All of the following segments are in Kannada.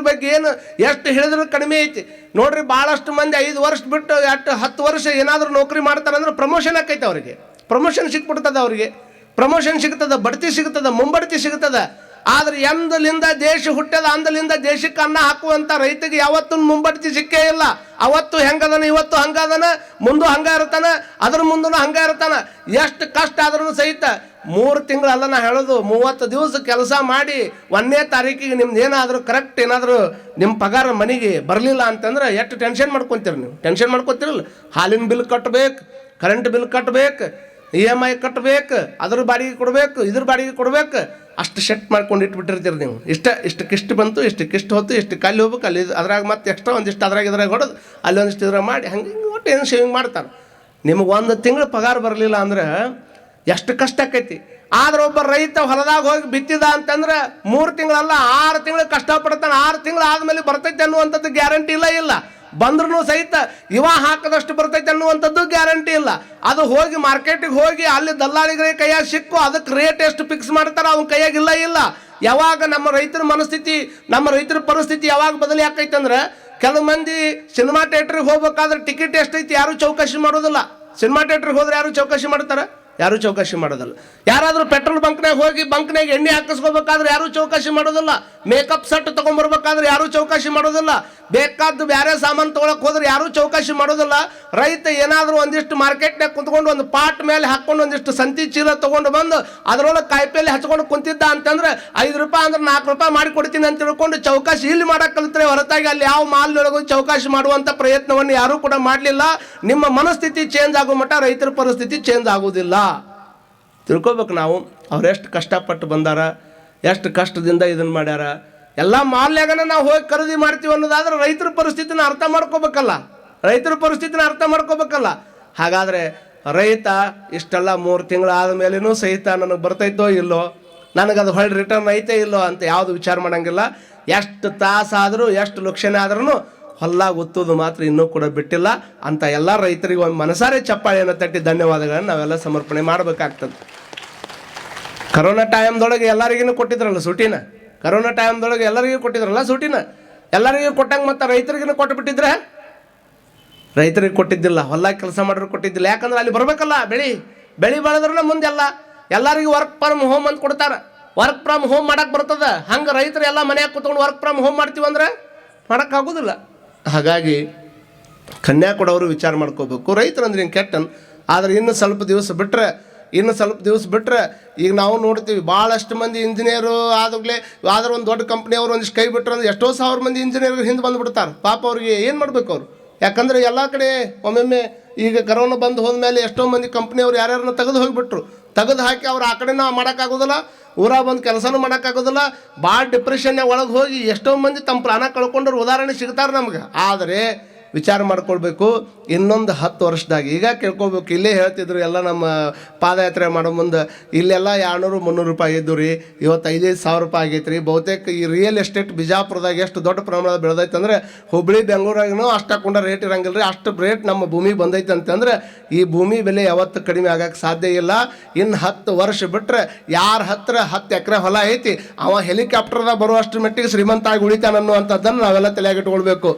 ಬಗ್ಗೆ ಏನು ಎಷ್ಟು ಹೇಳಿದ್ರು ಕಡಿಮೆ ಐತಿ ನೋಡ್ರಿ. ಭಾಳಷ್ಟು ಮಂದಿ 5 ವರ್ಷ ಬಿಟ್ಟು 10 ವರ್ಷ ಏನಾದರೂ ನೌಕರಿ ಮಾಡ್ತಾರಂದ್ರೆ ಪ್ರಮೋಷನ್ ಆಕೈತೆ ಅವರಿಗೆ, ಪ್ರಮೋಷನ್ ಸಿಕ್ಬಿಡ್ತದೆ ಅವರಿಗೆ, ಪ್ರಮೋಷನ್ ಸಿಗ್ತದೆ, ಬಡ್ತಿ ಸಿಗ್ತದೆ, ಮುಂಬಡ್ತಿ ಸಿಗ್ತದೆ. ಆದ್ರೆ ಎಂದಲಿಂದ ದೇಶ ಹುಟ್ಟದ ಅಂದಲಿಂದ ದೇಶಕ್ಕೆ ಅನ್ನ ಹಾಕುವಂಥ ರೈತಗೆ ಯಾವತ್ತೂ ಮುಂಬಡ್ತಿ ಸಿಕ್ಕೇ ಇಲ್ಲ. ಅವತ್ತು ಹೆಂಗದನ, ಇವತ್ತು ಹಂಗದನ, ಮುಂದೆ ಹಂಗ ಇರ್ತಾನ, ಅದ್ರ ಮುಂದೂ ಹಂಗ ಇರ್ತಾನ. ಎಷ್ಟು ಕಷ್ಟ ಆದ್ರೂ ಸಹಿತ 3 ತಿಂಗಳಲ್ಲ ನಾ ಹೇಳೋದು, 30 ದಿವಸ ಕೆಲಸ ಮಾಡಿ 1ನೇ ತಾರೀಕಿಗೆ ನಿಮ್ದು ಏನಾದರೂ ಕರೆಕ್ಟ್ ಏನಾದರೂ ನಿಮ್ಮ ಪಗಾರ ಮನೆಗೆ ಬರಲಿಲ್ಲ ಅಂತಂದ್ರೆ ಎಷ್ಟು ಟೆನ್ಷನ್ ಮಾಡ್ಕೊತೀರಿ ನೀವು? ಟೆನ್ಷನ್ ಮಾಡ್ಕೊತೀರಲ್ಲ. ಹಾಲಿನ ಬಿಲ್ ಕಟ್ಟಬೇಕು, ಕರೆಂಟ್ ಬಿಲ್ ಕಟ್ಟಬೇಕು, EMI ಕಟ್ಟಬೇಕು, ಅದ್ರ ಬಾಡಿಗೆ ಕೊಡಬೇಕು, ಇದ್ರ ಬಾಡಿಗೆ ಕೊಡಬೇಕು. ಅಷ್ಟು ಸೆಟ್ ಮಾಡ್ಕೊಂಡು ಇಟ್ಬಿಟ್ಟಿರ್ತೀರಿ ನೀವು. ಇಷ್ಟಕ್ಕಿಷ್ಟು ಬಂತು, ಇಷ್ಟಕ್ಕಿಷ್ಟು ಹೊತ್ತು, ಇಷ್ಟು ಕಲ್ಲಿ ಹೋಗ್ಬೇಕು, ಅಲ್ಲಿ ಅದ್ರಾಗ ಮತ್ತೆ ಎಕ್ಸ್ಟ್ರಾ ಒಂದಿಷ್ಟು ಇದ್ರಾಗ ಹೊಡೆದು ಅಲ್ಲಿ ಒಂದಿಷ್ಟು ಇದ್ರಾಗ ಮಾಡಿ ಹಂಗೆ ಒಟ್ಟು ಏನು ಶೇವಿಂಗ್ ಮಾಡ್ತಾರೆ. ನಿಮಗೆ 1 ತಿಂಗಳು ಪಗಾರ ಬರಲಿಲ್ಲ ಅಂದ್ರೆ ಎಷ್ಟು ಕಷ್ಟ ಆಕೈತಿ. ಆದ್ರೆ ಒಬ್ಬ ರೈತ ಹೊಲದಾಗ ಹೋಗಿ ಬಿತ್ತಿದ ಅಂತಂದ್ರೆ 3 ತಿಂಗಳಲ್ಲ 6 ತಿಂಗಳು ಕಷ್ಟಪಡ್ತಾನೆ. 6 ತಿಂಗಳು ಆದಮೇಲೆ ಬರ್ತೈತೆ ಅನ್ನುವಂಥದ್ದು ಗ್ಯಾರಂಟಿ ಇಲ್ಲ. ಬಂದ್ರೂ ಸಹಿತ ಇವ ಹಾಕದಷ್ಟು ಬರ್ತೈತೆ ಅನ್ನುವಂಥದ್ದು ಗ್ಯಾರಂಟಿ ಇಲ್ಲ. ಅದು ಹೋಗಿ ಮಾರ್ಕೆಟಿಗೆ ಹೋಗಿ ಅಲ್ಲಿ ದಲ್ಲಾಳಿಗಳಿಗೆ ಕೈಯಾಗ ಸಿಕ್ಕು ಅದಕ್ಕೆ ರೇಟ್ ಎಷ್ಟು ಫಿಕ್ಸ್ ಮಾಡ್ತಾರೆ, ಅವನ ಕೈಯಾಗ ಇಲ್ಲ. ಯಾವಾಗ ನಮ್ಮ ರೈತರ ಮನಸ್ಥಿತಿ, ನಮ್ಮ ರೈತರ ಪರಿಸ್ಥಿತಿ ಯಾವಾಗ ಬದಲಿ ಆಕೈತೆ ಅಂದ್ರೆ, ಕೆಲವು ಮಂದಿ ಸಿನಿಮಾ ಥಿಯೇಟ್ರಿಗೆ ಹೋಗ್ಬೇಕಾದ್ರೆ ಟಿಕೆಟ್ ಎಷ್ಟೈತಿ ಯಾರು ಚೌಕಾಶಿ ಮಾಡೋದಿಲ್ಲ. ಸಿನಿಮಾ ಥಿಯೇಟ್ರಿಗೆ ಹೋದ್ರೆ ಯಾರು ಚೌಕಾಶಿ ಮಾಡ್ತಾರೆ? ಯಾರು ಚೌಕಾಶಿ ಮಾಡೋದಿಲ್ಲ. ಯಾರಾದರೂ ಪೆಟ್ರೋಲ್ ಬಂಕ್ನಾಗ ಹೋಗಿ ಬಂಕ್ನಾಗ ಎಣ್ಣೆ ಹಾಕಿಸ್ಕೋಬೇಕಾದ್ರೆ ಯಾರು ಚೌಕಾಶಿ ಮಾಡೋದಿಲ್ಲ. ಮೇಕಪ್ ಸೆಟ್ ತೊಗೊಂಡ್ಬರ್ಬೇಕಾದ್ರೆ ಯಾರು ಚೌಕಾಶಿ ಮಾಡೋದಿಲ್ಲ. ಬೇಕಾದ್ದು ಬೇರೆ ಸಾಮಾನು ತೊಗೊಳಕ್ಕೆ ಹೋದ್ರೆ ಯಾರು ಚೌಕಾಶಿ ಮಾಡೋದಿಲ್ಲ. ರೈತ ಏನಾದರೂ ಒಂದಿಷ್ಟು ಮಾರ್ಕೆಟ್ನಾಗ ಕುಂತ್ಕೊಂಡು ಒಂದು ಪಾಟ್ ಮೇಲೆ ಹಾಕ್ಕೊಂಡು ಒಂದಿಷ್ಟು ಸಂತಿ ಚೀಲ ತೊಗೊಂಡು ಬಂದು ಅದರೊಳಗೆ ಕಾಯಿಪಲ್ಲೆ ಹಚ್ಕೊಂಡು ಕುಂತಿದ್ದ ಅಂತಂದ್ರೆ 5 ರೂಪಾಯಿ ಅಂದ್ರೆ 4 ರೂಪಾಯಿ ಮಾಡಿ ಕೊಡ್ತೀನಿ ಅಂತ ತಿಳ್ಕೊಂಡು ಚೌಕಾಶಿ ಇಲ್ಲಿ ಮಾಡಕ್ಕೆ ಕಲಿತ್ರೆ ಹೊರತಾಗಿ ಅಲ್ಲಿ ಯಾವ ಮಾಲ್ನೊಳಗೂ ಚೌಕಾಶಿ ಮಾಡುವಂಥ ಪ್ರಯತ್ನವನ್ನು ಯಾರೂ ಕೂಡ ಮಾಡಲಿಲ್ಲ. ನಿಮ್ಮ ಮನಸ್ಥಿತಿ ಚೇಂಜ್ ಆಗೋ ಮಟ್ಟ ರೈತರ ಪರಿಸ್ಥಿತಿ ಚೇಂಜ್ ಆಗೋದಿಲ್ಲ. ತಿಳ್ಕೊಬೇಕು ನಾವು. ಅವ್ರು ಎಷ್ಟು ಕಷ್ಟಪಟ್ಟು ಬಂದಾರ, ಎಷ್ಟು ಕಷ್ಟದಿಂದ ಇದನ್ನು ಮಾಡ್ಯಾರ. ಎಲ್ಲ ಮಾಲ್ಯಾಗನ ನಾವು ಹೋಗಿ ಖರೀದಿ ಮಾಡ್ತೀವಿ ಅನ್ನೋದಾದ್ರೆ ರೈತರ ಪರಿಸ್ಥಿತಿನ ಅರ್ಥ ಮಾಡ್ಕೋಬೇಕಲ್ಲ, ರೈತರ ಪರಿಸ್ಥಿತಿನ ಅರ್ಥ ಮಾಡ್ಕೋಬೇಕಲ್ಲ. ಹಾಗಾದರೆ ರೈತ ಇಷ್ಟೆಲ್ಲ 3 ತಿಂಗಳು ಆದಮೇಲೆನೂ ಸಹಿತ ನನಗೆ ಬರ್ತೈತೋ ಇಲ್ಲೋ, ನನಗದು ಹೊಳ್ಳಿ ರಿಟರ್ನ್ ಐತೆ ಇಲ್ಲೋ ಅಂತ ಯಾವುದು ವಿಚಾರ ಮಾಡೋಂಗಿಲ್ಲ. ಎಷ್ಟು ತಾಸಾದರೂ ಎಷ್ಟು ಲಕ್ಷಣ ಆದ್ರೂ ಹೊಲ್ಲಾಗ ಒತ್ತೋದು ಮಾತ್ರ ಇನ್ನೂ ಕೂಡ ಬಿಟ್ಟಿಲ್ಲ. ಅಂತ ಎಲ್ಲ ರೈತರಿಗೆ ಒಂದು ಮನಸಾರೆ ಚಪ್ಪಾಳೆಯನ್ನು ತಟ್ಟಿ ಧನ್ಯವಾದಗಳನ್ನು ನಾವೆಲ್ಲ ಸಮರ್ಪಣೆ ಮಾಡಬೇಕಾಗ್ತದೆ. ಕರೋನಾ ಟೈಮ್ದೊಳಗೆ ಎಲ್ಲರಿಗೂ ಕೊಟ್ಟಿದ್ರಲ್ಲ ಸೂಟಿನ, ಕರೋನಾ ಟೈಮ್ದೊಳಗೆ ಎಲ್ಲರಿಗೂ ಕೊಟ್ಟಿದ್ರಲ್ಲ ಸೂಟಿನ, ಎಲ್ಲರಿಗೂ ಕೊಟ್ಟಂಗೆ ಮತ್ತು ರೈತರಿಗೂ ಕೊಟ್ಟು ಬಿಟ್ಟಿದ್ರೆ? ರೈತರಿಗೆ ಕೊಟ್ಟಿದ್ದಿಲ್ಲ, ಹೊಲ್ಲಾಗ ಕೆಲಸ ಮಾಡೋರು ಕೊಟ್ಟಿದ್ದಿಲ್ಲ. ಯಾಕಂದ್ರೆ ಅಲ್ಲಿ ಬರಬೇಕಲ್ಲ, ಬೆಳೆ ಬೆಳೆದ್ರೂ ಮುಂದೆಲ್ಲ ಎಲ್ಲರಿಗೂ ವರ್ಕ್ ಫ್ರಮ್ ಹೋಮ್ ಅಂತ ಕೊಡ್ತಾರೆ. ವರ್ಕ್ ಫ್ರಮ್ ಹೋಮ್ ಮಾಡಕ್ಕೆ ಬರ್ತದೆ. ಹಂಗೆ ರೈತರು ಎಲ್ಲ ಮನೆಯಾಗ ಕೂತ್ಕೊಂಡು ವರ್ಕ್ ಫ್ರಮ್ ಹೋಮ್ ಮಾಡ್ತೀವಂದ್ರೆ ಮಾಡೋಕ್ಕಾಗೋದಿಲ್ಲ. ಹಾಗಾಗಿ ಕನ್ಯಾ ಕೊಡೋರು ವಿಚಾರ ಮಾಡ್ಕೋಬೇಕು. ರೈತರು ಅಂದ್ರೆ ಹಿಂಗೆ ಕೆಟ್ಟನ್. ಆದರೆ ಇನ್ನು ಸ್ವಲ್ಪ ದಿವಸ ಬಿಟ್ಟರೆ ಈಗ ನಾವು ನೋಡ್ತೀವಿ ಭಾಳಷ್ಟು ಮಂದಿ ಇಂಜಿನಿಯರು ಆದಾಗಲೇ ಆದ್ರೆ ಒಂದು ದೊಡ್ಡ ಕಂಪ್ನಿಯವರು ಒಂದಿಷ್ಟು ಕೈ ಬಿಟ್ಟರೆ ಅಂದ್ರೆ ಎಷ್ಟೋ ಸಾವಿರ ಮಂದಿ ಇಂಜಿನಿಯರ್ ಹಿಂದೆ ಬಂದುಬಿಡ್ತಾರೆ. ಪಾಪ ಅವ್ರಿಗೆ ಏನು ಮಾಡಬೇಕು ಅವರು? ಯಾಕಂದರೆ ಎಲ್ಲ ಕಡೆ ಒಮ್ಮೊಮ್ಮೆ ಈಗ ಕರೋನಾ ಬಂದು ಹೋದ್ಮೇಲೆ ಎಷ್ಟೋ ಮಂದಿ ಕಂಪ್ನಿಯವ್ರು ಯಾರ್ಯಾರನ್ನ ತೆಗೆದು ಹಾಕಿ ಅವ್ರು ಆ ಕಡೆ ನಾವು ಮಾಡೋಕ್ಕಾಗೋದಿಲ್ಲ, ಊರಾಗ ಬಂದು ಕೆಲಸನೂ ಮಾಡೋಕ್ಕಾಗೋದಿಲ್ಲ. ಭಾಳ ಡಿಪ್ರೆಷನ್ನೇ ಒಳಗೆ ಹೋಗಿ ಎಷ್ಟೋ ಮಂದಿ ತಮ್ಮ ಪ್ರಾಣ ಕಳ್ಕೊಂಡ್ರು ಉದಾಹರಣೆ ಸಿಗ್ತಾರೆ ನಮ್ಗೆ. ಆದರೆ ವಿಚಾರ ಮಾಡ್ಕೊಳ್ಬೇಕು, ಇನ್ನೊಂದು 10 ವರ್ಷದಾಗ ಈಗ ಕೇಳ್ಕೊಬೇಕು. ಇಲ್ಲೇ ಹೇಳ್ತಿದ್ರು ಎಲ್ಲ ನಮ್ಮ ಪಾದಯಾತ್ರೆ ಮಾಡೋ ಮುಂದೆ, ಇಲ್ಲೆಲ್ಲ 200-300 ರೂಪಾಯಿ ಇದ್ದು ರೀ, ಇವತ್ತು 5,000 ರೂಪಾಯಿ ಆಗೈತೆ ರೀ. ಬಹುತೇಕ ಈ ರಿಯಲ್ ಎಸ್ಟೇಟ್ ಬಿಜಾಪುರದಾಗ ಎಷ್ಟು ದೊಡ್ಡ ಪ್ರಮಾಣದ ಬೆಳೆದೈತೆ ಅಂದರೆ ಹುಬ್ಬಳ್ಳಿ ಬೆಂಗಳೂರಾಗೂ ಅಷ್ಟು ಹಾಕೊಂಡ ರೇಟ್ ಇರಂಗಿಲ್ಲ ರೀ. ಅಷ್ಟು ರೇಟ್ ನಮ್ಮ ಭೂಮಿ ಬಂದೈತೆ ಅಂತಂದ್ರೆ ಈ ಭೂಮಿ ಬೆಲೆ ಯಾವತ್ತು ಕಡಿಮೆ ಆಗೋಕ್ಕೆ ಸಾಧ್ಯ ಇಲ್ಲ. ಇನ್ನು 10 ವರ್ಷ ಬಿಟ್ಟರೆ ಯಾರ ಹತ್ರ 10 ಎಕರೆ ಹೊಲ ಐತಿ ಅವ ಹೆಲಿಕಾಪ್ಟರ್ದಾಗ ಬರುವಷ್ಟು ಮಟ್ಟಿಗೆ ಶ್ರೀಮಂತ ಆಗಿ ಉಳಿತಾನ ಅನ್ನುವಂಥದ್ದನ್ನು ನಾವೆಲ್ಲ ತಲೆಯಾಗಿಟ್ಕೊಳ್ಬೇಕು.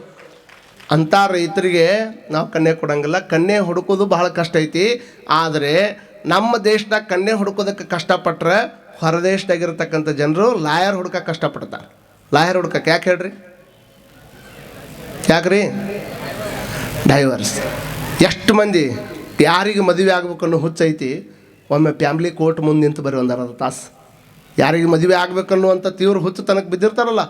ಅಂಥ ರೈತರಿಗೆ ನಾವು ಕನ್ಯೆ ಕೊಡೋಂಗಿಲ್ಲ. ಕನ್ಯೆ ಹುಡುಕೋದು ಬಹಳ ಕಷ್ಟ ಐತಿ. ಆದರೆ ನಮ್ಮ ದೇಶದಾಗ ಕನ್ಯೆ ಹುಡುಕೋದಕ್ಕೆ ಕಷ್ಟಪಟ್ಟರೆ ಹೊರದೇಶದಾಗಿರ್ತಕ್ಕಂಥ ಜನರು ಲಾಯರ್ ಹುಡುಕಕ್ಕೆ ಕಷ್ಟಪಡ್ತಾರೆ. ಲಾಯರ್ ಹುಡುಕಕ್ಕೆ ಯಾಕೆ ಹೇಳ್ರಿ? ಯಾಕ್ರಿ? ಡೈವರ್ಸ್. ಎಷ್ಟು ಮಂದಿ ಯಾರಿಗೆ ಮದುವೆ ಆಗ್ಬೇಕು ಅನ್ನೋ ಹುಚ್ಚೈತಿ, ಒಮ್ಮೆ ಫ್ಯಾಮ್ಲಿ ಕೋರ್ಟ್ ಮುಂದೆ ನಿಂತು ಬರೀ 1 ಅರ್ಧ ತಾಸು ಯಾರಿಗೆ ಮದುವೆ ಆಗ್ಬೇಕನ್ನುವಂಥ ತೀವ್ರ ಹುಚ್ಚು ತನಕ ಬಿದ್ದಿರ್ತಾರಲ್ಲ,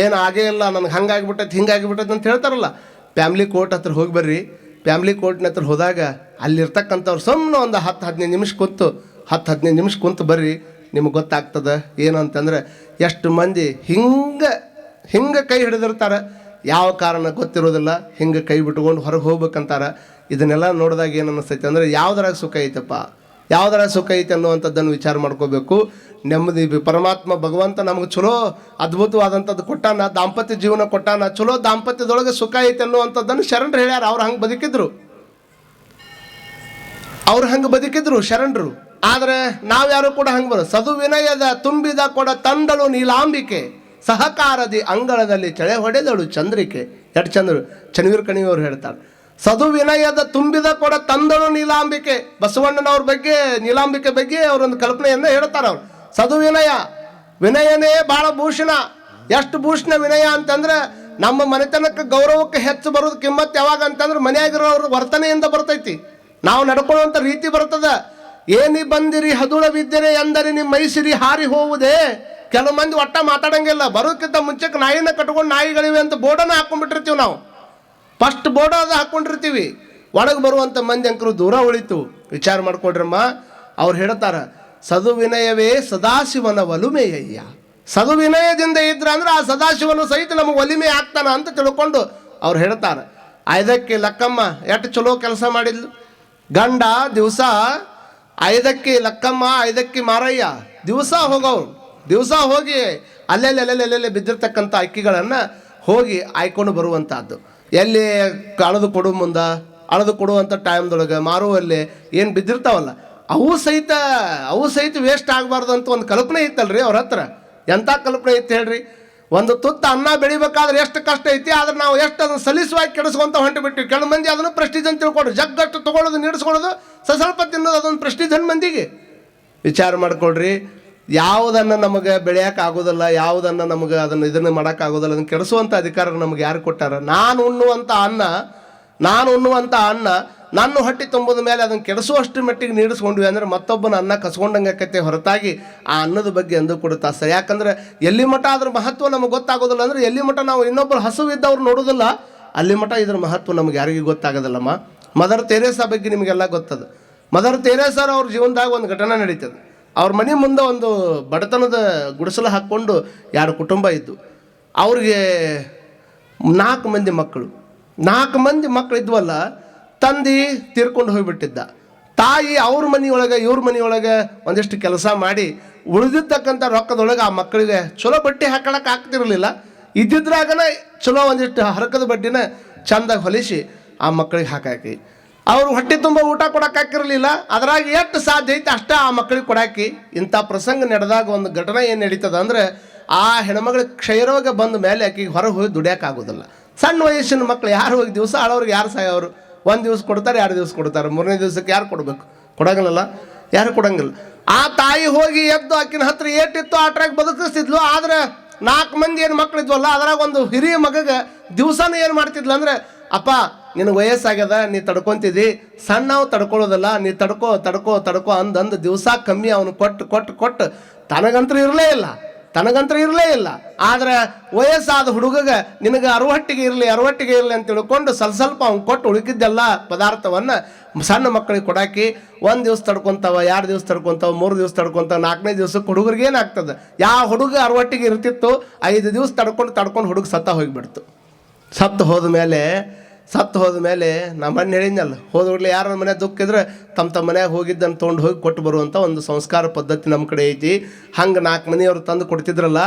ಏನು ಆಗೇ ಇಲ್ಲ, ನನಗೆ ಹಂಗಾಗಿಬಿಟ್ಟೈತೆ ಹಿಂಗಾಗಿಬಿಟ್ಟೈತೆ ಅಂತ ಹೇಳ್ತಾರಲ್ಲ, ಫ್ಯಾಮ್ಲಿ ಕೋರ್ಟ್ ಹತ್ರ ಹೋಗಿ ಬರ್ರಿ. ಫ್ಯಾಮ್ಲಿ ಕೋರ್ಟ್ನ ಹತ್ರ ಹೋದಾಗ ಅಲ್ಲಿರ್ತಕ್ಕಂಥವ್ರು ಸುಮ್ಮನೆ ಒಂದು 10-15 ನಿಮಿಷ ಕುಂತು ಬರ್ರಿ, ನಿಮಗೆ ಗೊತ್ತಾಗ್ತದೆ. ಏನು ಅಂತಂದ್ರೆ ಎಷ್ಟು ಮಂದಿ ಹಿಂಗೆ ಕೈ ಹಿಡಿದಿರ್ತಾರೆ, ಯಾವ ಕಾರಣ ಗೊತ್ತಿರೋದಿಲ್ಲ, ಹಿಂಗೆ ಕೈ ಬಿಟ್ಕೊಂಡು ಹೊರಗೆ ಹೋಗ್ಬೇಕಂತಾರೆ. ಇದನ್ನೆಲ್ಲ ನೋಡಿದಾಗ ಏನು ಅನ್ನಿಸ್ತೈತೆ ಅಂದರೆ ಯಾವುದ್ರಾಗ ಸುಖ ಐತಪ್ಪ, ಯಾವುದರ ಸುಖ ಐತೆ ಅನ್ನುವಂಥದ್ದನ್ನು ವಿಚಾರ ಮಾಡ್ಕೋಬೇಕು. ನೆಮ್ಮದಿ ಪರಮಾತ್ಮ ಭಗವಂತ ನಮಗೆ ಚಲೋ ಅದ್ಭುತವಾದಂಥದ್ದು ಕೊಟ್ಟಾನ, ದಾಂಪತ್ಯ ಜೀವನ ಕೊಟ್ಟಾನ. ಚಲೋ ದಾಂಪತ್ಯದೊಳಗೆ ಸುಖ ಐತೆ ಅನ್ನುವಂಥದ್ದನ್ನು ಶರಣರು ಹೇಳ್ಯಾರ. ಅವ್ರು ಹಂಗೆ ಬದುಕಿದ್ರು ಶರಣರು. ಆದರೆ ನಾವ್ಯಾರು ಕೂಡ ಹಂಗೆ ಬರೋ ಸದು ವಿನಯದ ತುಂಬಿದ ಕೊಡ ತಂದಳು ನೀಲಾಂಬಿಕೆ, ಸಹಕಾರದಿ ಅಂಗಳದಲ್ಲಿ ಚಳೆ ಹೊಡೆದಳು ಚಂದ್ರಿಕೆ. ಎಷ್ಟು ಚಂದ್ರು ಚನ್ನವೀರ ಕಣಿಯವರು ಹೇಳ್ತಾರೆ. ಸದು ವಿನಯದ ತುಂಬಿದ ಕೊಡ ತಂದಳು ನೀಲಾಂಬಿಕೆ. ಬಸವಣ್ಣನವ್ರ ಬಗ್ಗೆ ನೀಲಾಂಬಿಕೆ ಬಗ್ಗೆ ಅವರೊಂದು ಕಲ್ಪನೆಯನ್ನು ಹೇಳ್ತಾರೆ ಅವ್ರು. ಸದು ವಿನಯ, ವಿನಯನೇ ಭಾಳ ಭೂಷಣ. ಎಷ್ಟು ಭೂಷಣ ವಿನಯ ಅಂತಂದ್ರೆ ನಮ್ಮ ಮನೆತನಕ್ಕೆ ಗೌರವಕ್ಕೆ ಹೆಚ್ಚು ಬರೋದು ಕಿಮ್ಮತ್ತು ಯಾವಾಗ ಅಂತಂದ್ರೆ ಮನೆಯಾಗಿರೋವ್ರ ವರ್ತನೆಯಿಂದ ಬರ್ತೈತಿ. ನಾವು ನಡ್ಕೊಳ್ಳುವಂಥ ರೀತಿ ಬರ್ತದ. ಏನಿ ಬಂದಿರಿ ಹದುಳ ವಿದ್ಯರೆ ಎಂದರೆ ನಿಮ್ಮ ಮೈಸಿರಿ ಹಾರಿ ಹೋವುದೇ. ಕೆಲವು ಮಂದಿ ಒಟ್ಟ ಮಾತಾಡಂಗಿಲ್ಲ. ಬರೋಕ್ಕಿಂತ ಮುಂಚೆಗೆ ನಾಯಿನ ಕಟ್ಕೊಂಡು ನಾಯಿಗಳಿವೆ ಅಂತ ಬೋರ್ಡನ್ನ ಹಾಕೊಂಡ್ಬಿಟ್ಟಿರ್ತೀವಿ ನಾವು. ಫಸ್ಟ್ ಬೋರ್ಡ್ ಅದು ಹಾಕ್ಕೊಂಡಿರ್ತೀವಿ. ಒಳಗೆ ಬರುವಂಥ ಮಂದಿ ಅಂಕರು ದೂರ ಉಳಿತು. ವಿಚಾರ ಮಾಡ್ಕೊಡ್ರಮ್ಮ. ಅವ್ರು ಹೇಳ್ತಾರ, ಸದು ವಿನಯವೇ ಸದಾಶಿವನ ಒಲುಮೆಯಯ್ಯ. ಸದು ವಿನಯದಿಂದ ಇದ್ರ ಅಂದ್ರೆ ಆ ಸದಾಶಿವನು ಸಹಿತ ನಮಗೆ ಒಲಿಮೆ ಆಗ್ತಾನ ಅಂತ ತಿಳ್ಕೊಂಡು ಅವ್ರು ಹೇಳ್ತಾರೆ. ಐದಕ್ಕೆ ಲಕ್ಕಮ್ಮ ಎಷ್ಟು ಚಲೋ ಕೆಲಸ ಮಾಡಿದ್ಲು. ಗಂಡ ದಿವಸ 5ಕ್ಕೆ ಲಕ್ಕಮ್ಮ 5ಕ್ಕೆ ಮಾರಯ್ಯ ದಿವಸ ಹೋಗೋರು. ದಿವಸ ಹೋಗಿ ಅಲ್ಲೆಲ್ಲೆಲ್ಲೆಲ್ಲೆಲ್ಲೆ ಬಿದ್ದಿರ್ತಕ್ಕಂಥ ಅಕ್ಕಿಗಳನ್ನು ಹೋಗಿ ಆಯ್ಕೊಂಡು ಬರುವಂಥದ್ದು. ಎಲ್ಲಿ ಅಳದು ಕೊಡು ಮುಂದೆ ಅಳದು ಕೊಡುವಂಥ ಟೈಮ್ದೊಳಗೆ ಮಾರುವಲ್ಲಿ ಏನು ಬಿದ್ದಿರ್ತಾವಲ್ಲ ಅವು ಸಹಿತ ವೇಸ್ಟ್ ಆಗಬಾರ್ದು ಅಂತ ಒಂದು ಕಲ್ಪನೆ ಇತ್ತಲ್ರಿ ಅವ್ರ ಹತ್ರ. ಎಂಥ ಕಲ್ಪನೆ ಇತ್ತು ಹೇಳ್ರಿ. ಒಂದು ತುತ್ತ ಅನ್ನ ಬೆಳಿಬೇಕಾದ್ರೆ ಎಷ್ಟು ಕಷ್ಟ ಐತಿ, ಆದ್ರೆ ನಾವು ಎಷ್ಟು ಅದನ್ನು ಸಲೀಸವಾಗಿ ಕೆಡಿಸ್ಕೊಂತ ಹೊಂಟು ಬಿಟ್ಟಿವಿ. ಕೆಲವು ಮಂದಿ ಅದನ್ನು ಪ್ರೆಸ್ಟೀಜ್ ಅಂತ ತಿಳ್ಕೊಡ್ರಿ. ಜಗ್ಗಷ್ಟು ತೊಗೊಳ್ಳೋದು ನೀಡಿಸ್ಕೊಳ್ಳೋದು ಸ್ವಲ್ಪ ತಿನ್ನೋದು ಅದೊಂದು ಪ್ರೆಸ್ಟೀಜ್ ಮಂದಿಗೆ. ವಿಚಾರ ಮಾಡ್ಕೊಳ್ರಿ. ಯಾವುದನ್ನು ನಮಗೆ ಬೆಳೆಯೋಕೆ ಆಗೋದಿಲ್ಲ, ಯಾವುದನ್ನು ನಮಗೆ ಇದನ್ನು ಮಾಡೋಕ್ಕಾಗೋದಿಲ್ಲ, ಅದನ್ನು ಕೆಡಿಸುವಂಥ ಅಧಿಕಾರ ನಮಗೆ ಯಾರು ಕೊಟ್ಟಾರ? ನಾನು ಉಣ್ಣುವಂಥ ಅನ್ನ ನನ್ನ ಹೊಟ್ಟೆ ತುಂಬಿದ ಮೇಲೆ ಅದನ್ನು ಕೆಡಿಸುವಷ್ಟು ಮಟ್ಟಿಗೆ ನೀಡಿಸ್ಕೊಂಡ್ವಿ ಅಂದರೆ ಮತ್ತೊಬ್ಬನ ಅನ್ನ ಕಸ್ಕೊಂಡಂಗೆ ಆಕೈತೆ ಹೊರತಾಗಿ ಆ ಅನ್ನದ ಬಗ್ಗೆ ಅಂದು ಕೊಡುತ್ತಾ ಸರ್. ಯಾಕಂದ್ರೆ ಎಲ್ಲಿ ಮಠ ಅದ್ರ ಮಹತ್ವ ನಮಗೆ ಗೊತ್ತಾಗೋದಿಲ್ಲ. ಅಂದ್ರೆ ಎಲ್ಲಿ ಮಠ ನಾವು ಇನ್ನೊಬ್ಬರು ಹಸುವಿದ್ದವ್ರು ನೋಡೋದಿಲ್ಲ, ಅಲ್ಲಿ ಮಠ ಇದ್ರ ಮಹತ್ವ ನಮ್ಗೆ ಯಾರಿಗೂ ಗೊತ್ತಾಗೋದಿಲ್ಲಮ್ಮ. ಮದರ್ ತೆರೇಸಾ ಬಗ್ಗೆ ನಿಮಗೆಲ್ಲ ಗೊತ್ತದ. ಮದರ್ ತೆರೇಸಾರ ಅವ್ರ ಜೀವನದಾಗ ಒಂದು ಘಟನೆ ನಡೀತದೆ. ಅವ್ರ ಮನೆ ಮುಂದೆ ಒಂದು ಬಡತನದ ಗುಡಿಸಲು ಹಾಕ್ಕೊಂಡು 2 ಕುಟುಂಬ ಇದ್ದು. ಅವ್ರಿಗೆ 4 ಮಂದಿ ಮಕ್ಕಳು. 4 ಮಂದಿ ಮಕ್ಕಳು ಇದ್ವಲ್ಲ, ತಂದೆ ತೀರ್ಕೊಂಡು ಹೋಗಿಬಿಟ್ಟಿದ್ದ. ತಾಯಿ ಅವ್ರ ಮನೆಯೊಳಗೆ ಇವ್ರ ಮನೆಯೊಳಗೆ ಒಂದಿಷ್ಟು ಕೆಲಸ ಮಾಡಿ ಉಳಿದಿರ್ತಕ್ಕಂಥ ರೊಕ್ಕದೊಳಗೆ ಆ ಮಕ್ಕಳಿಗೆ ಚಲೋ ಬಟ್ಟೆ ಹಾಕೊಳಕ್ಕೆ ಆಗ್ತಿರಲಿಲ್ಲ. ಇದ್ದಿದ್ರಾಗನ ಚಲೋ ಒಂದಿಷ್ಟು ಹರಕದ ಬಡ್ಡಿನ ಚಂದಾಗಿ ಹೊಲಿಸಿ ಆ ಮಕ್ಕಳಿಗೆ ಹಾಕಾಕಿ. ಅವರು ಹೊಟ್ಟೆ ತುಂಬ ಊಟ ಕೊಡೋಕೆ ಹಾಕಿರಲಿಲ್ಲ. ಅದ್ರಾಗ ಎಷ್ಟು ಸಾಧ್ಯ ಐತೆ ಅಷ್ಟ ಆ ಮಕ್ಕಳಿಗೆ ಕೊಡಾಕಿ. ಇಂಥ ಪ್ರಸಂಗ ನಡೆದಾಗ ಒಂದು ಘಟನೆ ಏನು ನಡೀತದ ಅಂದರೆ, ಆ ಹೆಣ್ಮಗಳಿಗೆ ಕ್ಷಯರೋಗ ಬಂದ ಮೇಲೆ ಆಕೆಗೆ ಹೊರಗೆ ಹೋಗಿ ದುಡಿಯೋಕ್ಕಾಗೋದಿಲ್ಲ. ಸಣ್ಣ ವಯಸ್ಸಿನ ಮಕ್ಕಳು ಯಾರು ಹೋಗಿ ದಿವಸ ಆಳೋರಿಗೆ ಯಾರು ಸಾಯೋರು? 1 ದಿವಸ ಕೊಡ್ತಾರೆ, 2 ದಿವಸ ಕೊಡ್ತಾರೆ, 3ನೇ ದಿವಸಕ್ಕೆ ಯಾರು ಕೊಡಬೇಕು? ಕೊಡಂಗಿಲ್ಲ, ಯಾರು ಕೊಡಂಗಿಲ್ಲ. ಆ ತಾಯಿ ಹೋಗಿ ಎದ್ದು ಆಕಿನ ಹತ್ರ ಏಟಿತ್ತು ಆಟ್ರಾಗ ಬದುಕಿಸ್ತಿದ್ಲು. ಆದ್ರೆ 4 ಮಂದಿ ಏನು ಮಕ್ಕಳಿದ್ವಲ್ಲ, ಅದ್ರಾಗ ಒಂದು ಹಿರಿಯ ಮಗಗೆ ದಿವಸನೂ ಏನು ಮಾಡ್ತಿದ್ಲು ಅಂದರೆ, ಅಪ್ಪ ನಿನಗೆ ವಯಸ್ಸಾಗ್ಯದ, ನೀ ತಡ್ಕೊತಿದ್ದಿ, ಸಣ್ಣವು ತಡ್ಕೊಳ್ಳೋದಲ್ಲ, ನೀ ತಡ್ಕೋ ಅಂದು ದಿವಸ ಕಮ್ಮಿ ಅವನು ಕೊಟ್ಟು ತನಗಂತೂ ಇರಲೇ ಇಲ್ಲ. ಆದ್ರೆ ವಯಸ್ಸಾದ ಹುಡುಗಗೆ ನಿನಗೆ 60 ಇರಲಿ ಅಂತ ತಿಳ್ಕೊಂಡು ಸ್ವಲ್ಪ ಅವ್ನು ಕೊಟ್ಟು ಉಳಿಕಿದ್ದೆಲ್ಲ ಪದಾರ್ಥವನ್ನು ಸಣ್ಣ ಮಕ್ಕಳಿಗೆ ಕೊಡಾಕಿ 1 ದಿವಸ ತಡ್ಕೊತಾವ, 2 ದಿವಸ ತಡ್ಕೊತಾವ, 3 ದಿವಸ ತಡ್ಕೊತಾವ, 4ನೇ ದಿವಸಕ್ಕೆ ಹುಡುಗರಿಗೆ ಏನಾಗ್ತದೆ? ಯಾವ ಹುಡುಗ 60 ಇರ್ತಿತ್ತು 5 ದಿವಸ ತಡ್ಕೊಂಡು ಹುಡುಗ ಹೋಗಿಬಿಡ್ತು. ಸತ್ತು ಹೋದ ಮೇಲೆ ನಮ್ಮ ಅಣ್ಣ ಹೇಳಿದ್ನಲ್ಲ, ಹೋದ್ರಲ್ಲಿ ಯಾರ ಮನೆ ದುಃಖ ಇದ್ರೆ ತಮ್ಮ ಮನೆಯಾಗ ಹೋಗಿದ್ದನ್ನು ತೊಗೊಂಡು ಹೋಗಿ ಕೊಟ್ಟು ಬರುವಂಥ ಒಂದು ಸಂಸ್ಕಾರ ಪದ್ಧತಿ ನಮ್ಮ ಕಡೆ ಐತಿ. ಹಂಗೆ 4 ಮನೆಯವರು ತಂದು ಕೊಡ್ತಿದ್ರಲ್ಲ,